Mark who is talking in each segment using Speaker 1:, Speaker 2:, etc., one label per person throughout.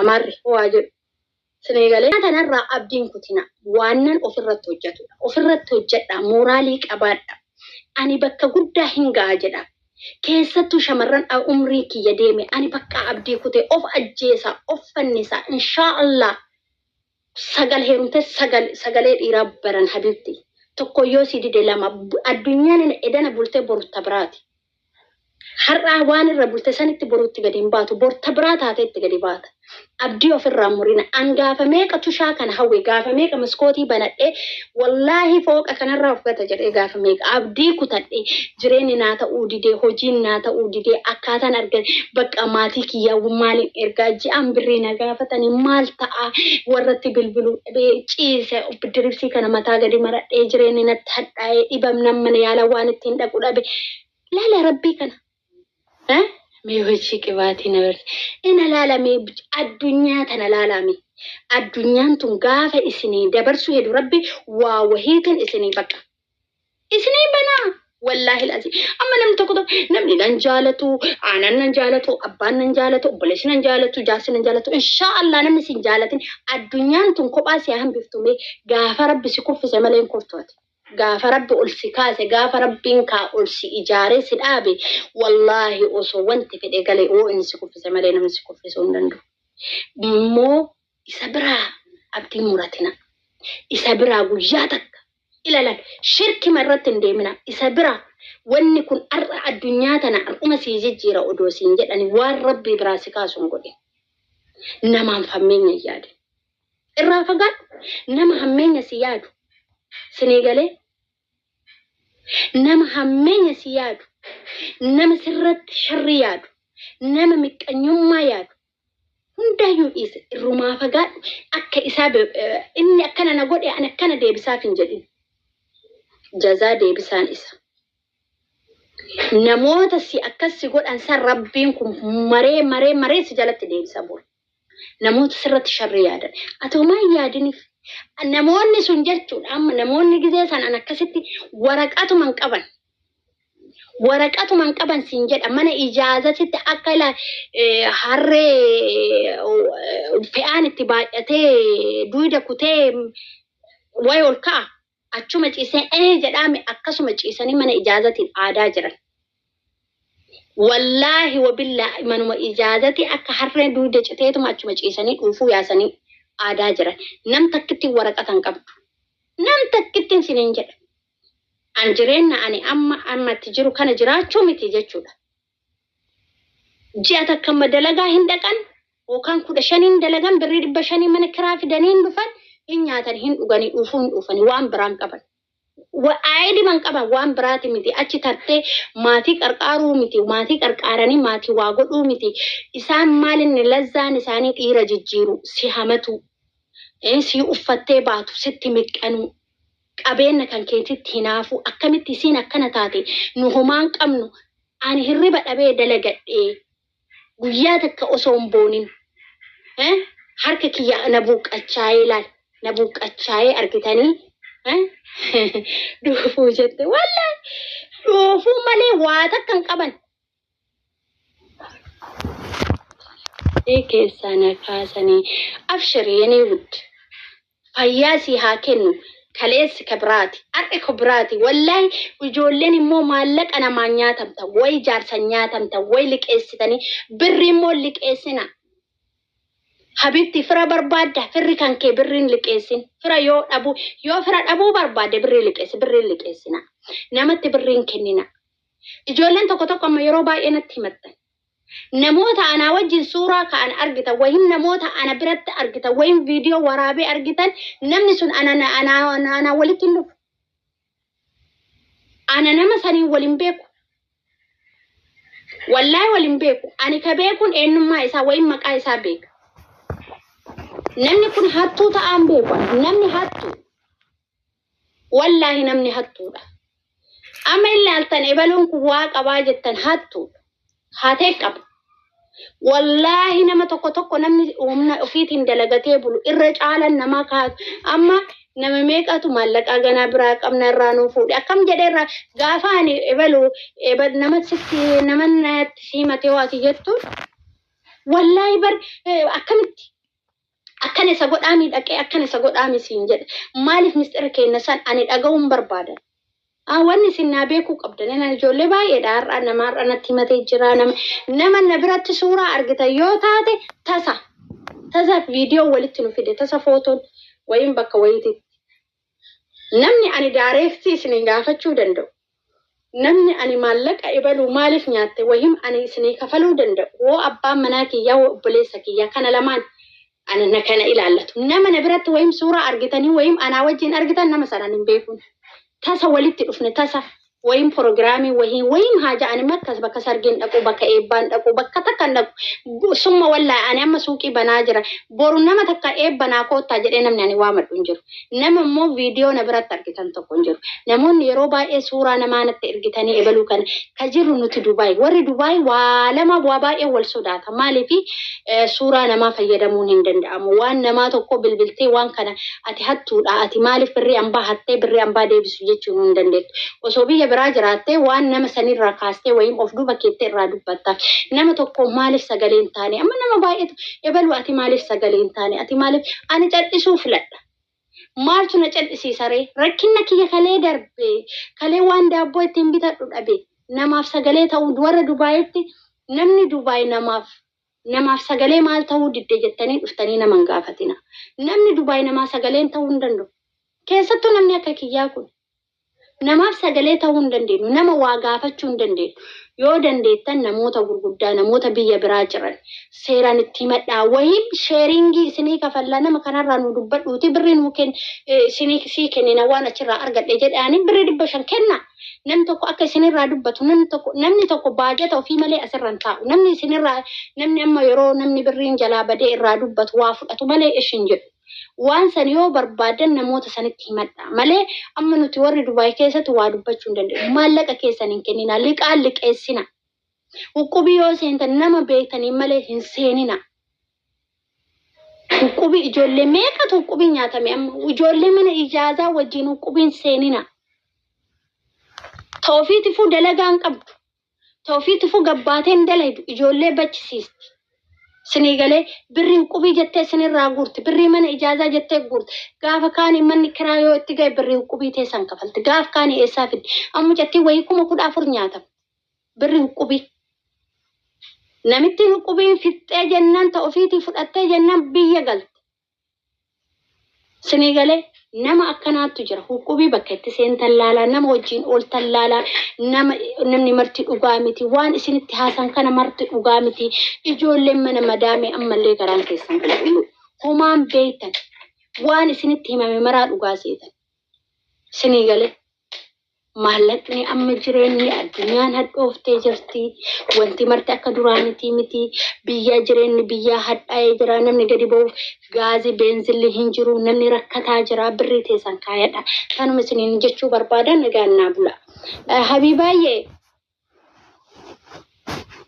Speaker 1: amarri waajir Senegalee tanarraa abdiin kutina waanan ofirratti hojjedha moraalii qabaadha ani bakka guddaa hin ga'a jedha keessattuu shamarran umrii kiyya deeme ani bakka abdii kutee of ajjeesa of fannisa inshallah sagal heerumte sagalee dhiiraa baran habibti tokko yoo sidide lama addunyaan edana bulte borta biraati har'a waan irra bulte sanitti borutti gadi hin baatu borta biraa taateetti gadi baata abdii ofirraa murina angaafa meeqa tushaa kana hawwe gaafa meeqa maskootii banadhee wallaahi fooqa kanarraa ufgata jedhee gaafa meeqa abdii kutadhee jireenyi naa ta'uu didee hojiin naa ta'uu didee akkaataan argan bakka maatii kiyyaa maaliin ergaa ji'aan birrii na gaafatanii maal ta'a warratti bilbiluu dhabee ciise diribsii kana mataa gadi maradhee jireenyi natti hadhaa'ee dhibamnan mana yaala waan ittiin dhaqu dhabe laala rabbii kana mee hojii qibaatii na barse ina laalame addunyaa tana laalame addunyaan tun gaafa isinii dabarsu hedu rabbi waa wahiitin isinii baqa isinii banaa wallahi alazim amma namni tokko namni nan jaalatu aanan nan jaalatu abbaan nan jaalatu obboleessi nan jaalatu jaarsi nan jaalatu inshallah namni sin jaalatin addunyaan tun kophaa si hambiftume gaafa rabbi si kuffise malee hin kurtooti gaafa rabbi ol si kaase gaafa rabbiin kaa ol si ijaaree si dhaabe wallahi osoo wanti fedhe galee oo inni si kuffise malee namni si kuffisuu hin danda'u immoo isa biraa abdii muratina isa biraa guyyaa takka ilaala shirki marratti hin deemina isa biraa wanni kun arra addunyaa tana ar'uma si jijjiira odoo siin jedhani waan rabbi biraa si kaasuun godhe namaan hammeenya yaade irraa fagaadhu nama hammeenya si yaadu Senegalee nama hammeenya si yaadu nama sirratti sharri yaadu nama miqqanyummaa yaadu hundaayyuu dhiise irrumaa fagaadhu akka isaa inni akkana na godhe ani akkana deebisaaf hin jedhin jazaa deebisaan isa namoota si akkas si godhan san rabbiin kun maree si jalatti deebisa bor namoota sirratti sharri yaadan atoo maa yaadiniif namoonni sun jechuudha amma namoonni gizee sanan akkasitti waraqatuman qaban siin jedha mana ijaazatitti akka ila harree fe'aan itti baay'atee duuda kutee way ol ka'a achuma ciisee jedhame akkasuma ciisanii mana ijaazatiin aadaa jiran wallahi wabillahi manuma ijaazati akka harree duuda citeetuma achuma ciisanii dhuufuu yaasanii aadaa jiran nam takkitti waraqatan qabdu nam takkitti sinin jedha an jireenna ani ammatti jiru kana jiraachuu miti jechuudha ji'a takka madalagaa hin dhaqan yookaan 15 dalagan birrii 500 mana kiraa fidaniin dhufan hin nyaatan hin dhuganii dhufanii waan biraan qaban Aidi man qaban waan biraati miti achi tartee maatii qarqaaruu miti maatii qarqaaranii maatii waa godhuu miti isaan maalinni lazzaan isaanii dhiira jijjiiru si hamatu si uffattee baatu sitti miqqanu qabeenya kan keetitti hinaafu akkamitti isiin akkana taate nu homaan qabnu ani hirriba dhabee dalagadhee guyyaa takka osoo hin boonin harka kiyya na buuqqachaayee laal na buuqqachaayee argitanii dhuufuu jette wallahi dhuufuu malee waa takkan qaban keessaana kaasanii abshireenii wud fayyaasii haa kennu kaleessi kabraati arqe kabraati wallahi ijoolleen immoo maallaqa namaa nyaatamta way jaarsan nyaatamta way liqeessitanii birri immoo liqeessina habibti fira barbaadda firri kan kee birriin liqeessin fira yoo fira dhabuu barbaadde birri liqeessina namatti birriin kennina ijoolleen tokko amma yeroo baay'ee natti himattan namoota ana wajjin suuraa ka'an argitan wayin namoota ana biratti argitan wayin viidiyoo waraabee argitan namni sun ana walitti dhufu ana nama sanii walin beeku wallahi walin beeku ani ka beekun eenyummaa isaa wayin maqaa isaa beeka namni kun hattuu ta'an beeku namni hattuu wallahi namni hattuudha amma ilaaltan ebaluun kun waa qabaa jettan hattuudha hatee qaba wallahi nama tokko namni humna ofiitiin dalagatee bulu irra caalan nama kaatu amma nama meeqatu maallaqaa ganaa biraa qabna irraa nuu fuudhe akkam jedheerra gaafa ani ebalu nama sitti nama natti simatee waati jettu wallahi bar akkamitti akkana isa godhaami dhaqee akkana isa godhaami siin jedhe maaliif mistira keenya san ani dhaga'uun barbaada wanni sinna beeku qabdan ana ijoollee baay'eedha har'a namarra natti matee jira nama na biratti suuraa argitan yoo taate tasa viidiyoo walitti nu fide tasa footoon wayin bakka wayiti namni ani daareektii isin gaafachuu danda'u namni ani maallaqa ibalu maaliif nyaatte wayim ani isin kafaluu danda'u woo abbaan manaa kiyyaa woo obboleessa kiyyaa kana lamaan ana kana ilaallatu nama na biratti wayim suuraa argitanii wayim ana wajjin argitan nama sanan hin beekun tasa walitti dhufne tasa wayim programii wayim haja ani makkas bakka sargin dhaqu bakka eebbaan dhaqu bakka takkan dhaqu summa wallahi ani amma suuqii banaa jira boru nama takka eebbanaa koottaa jedhee namni ani waamadhu hin jiru nama immoo viidiyoo na biratti argitan tokko hin jiru namoonni yeroo baay'ee suuraa namaa natti ergitanii ebaluu kana ka jirru nuti Dubaay warri Dubaay waa lama waa baay'ee wal sodaata maaliifi suuraa namaa fayyadamuun hin danda'amu waan namaa tokko bilbiltee waan kana ati hattuudha ati maaliif birrii ambaa hattee birrii ambaa deebisu jechuun hin dandeettu osoo biyya biraa jiraattee waan nama sanirraa kaastee wayim of duuba keettee irraa dubbatta nama tokko maaliif sagalee hin taane amma nama baay'eetu ebalu ati maaliif sagalee hin taane ati maaliif ani cal'isuu filadha maaltu na cal'isiisa ree rakkinna kiyya kalee darbee kalee waan daabboo ittiin bitadhu dhabe namaaf sagalee ta'uu warra Dubaayitti namni Dubaay namaaf sagalee maal ta'uu didde jettanii dhuftanii nama hin gaafatina namni Dubaay namaa sagalee ta'uu hin danda'u keessattuu namni akka kiyyaa kun namaaf sagalee ta'uu hin dandeenyu nama waa gaafachuu hin dandeenyu yoo dandeettan namoota gurguddaa namoota biyya biraa jiran seeraan itti himadhaa wayii sheeringii isinii kafallaa nama kanarraa nu dubbadhuuti birrii nuu isinii sii kennina waan achirraa argadhe jedhaanii birrii 500 kenna namni tokko akka isinirraa dubbatu namni tokko baajata ofii malee asirran taa'u namni amma yeroo namni birriin jalaa badee irraa dubbatu waa fudhatu malee ishin jedhu waan san yoo barbaadan namoota sanitti himadha malee amma nuti warri Dubaay keessatti waa dubbachuu hin dandeenyu maallaqa keessan hin kennina liqaan liqeessina huqubii yoo seentan nama beektanii malee hin seenina huqubii ijoollee meeqatu huqubii nyaatame amma ijoollee mana ijaazaa wajjin huqubiin seenina tawfiitifu dalagaan qabdu tawfiitifu gabbaateen dalaydu ijoollee bachisiisti Sinigale birri huqubii jettee sinirraa guurti birri mana ijaazaa jettee guurti gaafa kaanii manni kiraa yoo itti gahe birri huqubii teessan kafalti gaafa kaanii eessaa fiddi amma jettee wayii 14,000 nyaatama birri huqubii namitti huqubii fixxee jennaan ta'ofiitii fudhattee jennaan biyya galte Sinigale nama akkanaatu jira huqubii bakka itti seentan laalaa nama wajjin ooltan laalaa namni marti dhugaa miti waan isinitti haasan kana marti dhugaa miti ijoolleen mana madaame ammallee garaan keessan homaan beektan waan isinitti himame maraa dhugaa seetan Sinigale maallaqni amma jireenyi addunyaan hadhooftee jirti wanti marti akka duraanitii miti biyya jireenyi biyya hadhaa'ee jira namni gadi ba'uuf gaazii beenzilli hin jiru namni rakkataa jira birrii teessan kaayadha kanuma isiniin jechuu barbaadan nagaannaa bula Habibaayyee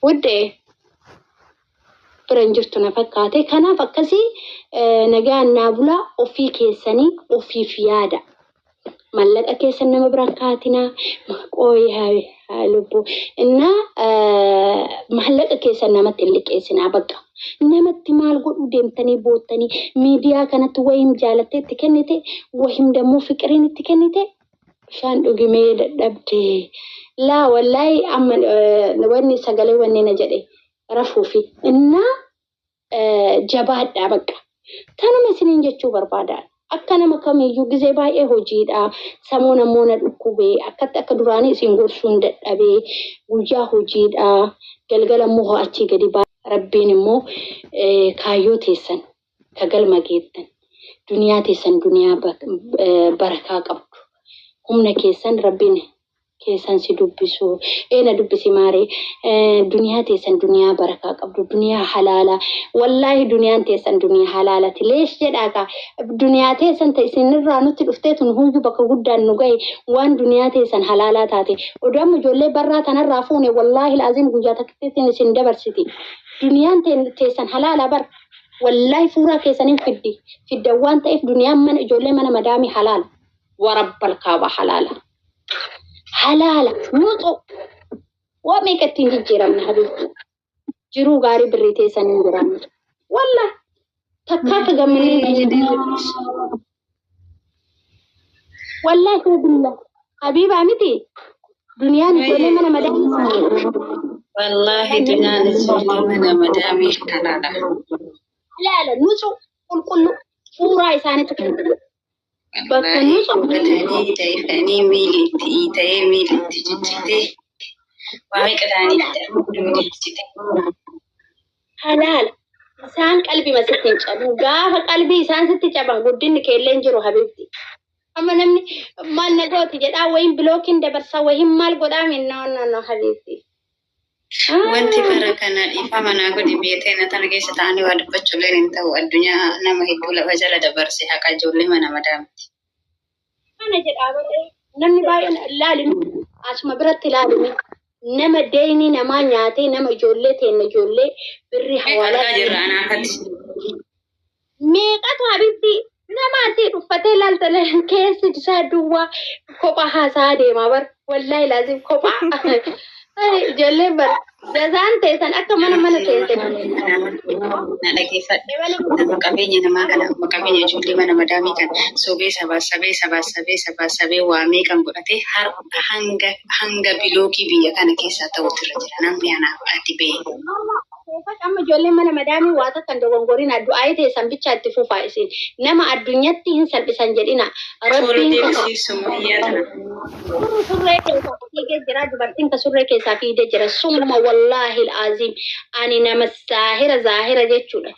Speaker 1: wuddee biran jirtu na fakkaate kanaaf akkasii nagaannaa bula ofii keessanii ofiif yaada mallaqa keessan nama biraan kaatina qooyi lubbu inna mallaqa keessan namatti liqeessinaa bakka namatti maal godhu deemtanii boottanii miidiyaa kanatti wayim jaalattee itti kennite wayim dammoo fiqiriin itti kennite bishaan dhugimee dadhabdee laa wallaahi amma wanni sagalee wanni na jedhe rafuufi inna jabaadhaa bakka tanuma isiniin jechuu barbaada akka nama kamiyyuu gizee baay'ee hojiidha sammuu namoota dhukkubee akka duraanii isin gorsuun dadhabee guyyaa hojiidha galgala immoo achi gadi rabbiin immoo kaayyoo teessan ka galma geettan duniyaa teessan duniyaa barakaa qabdu humna keessan rabbiin keessan si dubbisu eena dubbisi maaree duniyaa teessan duniyaa barakaa qabdu duniyaa halaala wallahi duniyaan teessan duniyaa halaalati leesh jedhaaka duniyaa teessan isinirraa nutti dhufteetun huyyuu bakka guddaan nu gahe waan duniyaa teessan halaalaa taate odaam ijoollee barraa tanarraa fuune wallahi laazim guyyaa takkittiin isin dabarsiti duniyaan teessan halaalaa bar wallahi fuuraa keessaniin fidda waan ta'eef duniyaan mana ijoollee mana madaami halaala warabbal kaaba halaala halala nuto wa me katin jiram na habibu jiruu gaarii birrii teessan hin jiran. Wallah takkaata gamanii wallahi ko billah habiba miti duniyaan ijoollee mana madaamii
Speaker 2: wallahi duniyaan ijoollee mana madaamii kanadha.
Speaker 1: Laala nusu qulqullu suuraa isaaniitu kenna. Bakka nusu
Speaker 2: gatanii ta'anii miilitti ta'ee miilitti jijjiitee waa qadaanii
Speaker 1: halal isaan qalbii masitti hin cabu gaafa qalbii isaan sitti caban guddinni keelleen jiru habibti. Amma namni maal nagooti jedhaa wayin bilookiin dabarsa wayin maal godhaa minna habibti.
Speaker 2: Wanti bara kana dhiifama naa godhi beektee tana keessa ta'anii waa dubbachuu illee hin ta'u addunyaa nama hedduu lafa jala dabarse haqa ijoollee mana madaamti.
Speaker 1: Kana jedhaa namni baay'een ilaalinu asuma biratti ilaalinu nama deeyni namaa nyaatee nama ijoollee teenne ijoollee birri hawaalaa
Speaker 2: jirra anaafatti.
Speaker 1: Meeqatu habibti nama asii dhuffatee ilaaltale keessi isaa duwwaa kophaa haasaa deemaa bar wallahi laazim kophaa ijoollee bar dasaan teessan akka mana teessan.
Speaker 2: Na dhageeffadhe nama qabeenya namaa kana qabeenya ijoollee mana madaamii kan sobee sabaa waamee kan godhatee hanga bilookii biyya kana keessaa ta'utu irra jira namni anaaf ati bee.
Speaker 1: Amma ijoollee mana madaamii waa takkan dogongoriin du'aa teessan bicha itti fufaa isin nama addunyaatti hin salphisan jedhina. Rabbiin surree keessaa fiigee jira dubartiin ka surree keessaa fiigee jira summa wallahi alazim ani nama zaahira jechuudha.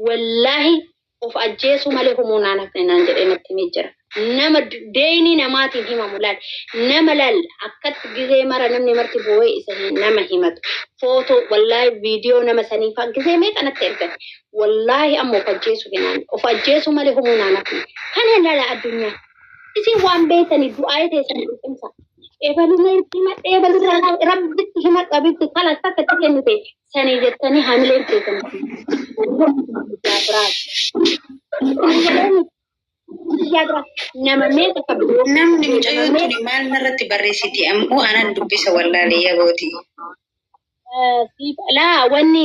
Speaker 1: Wallahi of ajjeesu malee humuunaan hafne naan jedhee natti jira. Nama deeyni namaatiin himamu laal nama laal akkatti gizee mara namni marti boo'ee isa nama himatu footoo wallahi viidiyoo nama sanii faa gizee meeqanatti ergan wallahi amma of ajjeesu malee humuunaan hafne kana laala addunyaa isin waan beekanii du'aa teessan dhimsa eebalurraa rabbitti hima qabitti kalas takka itti kennite sanii jettanii hamileen teessan namni
Speaker 2: mucayyootiin maal narratti barreessiti ammoo anan dubbisa wallaalee yagooti.
Speaker 1: Laa wanni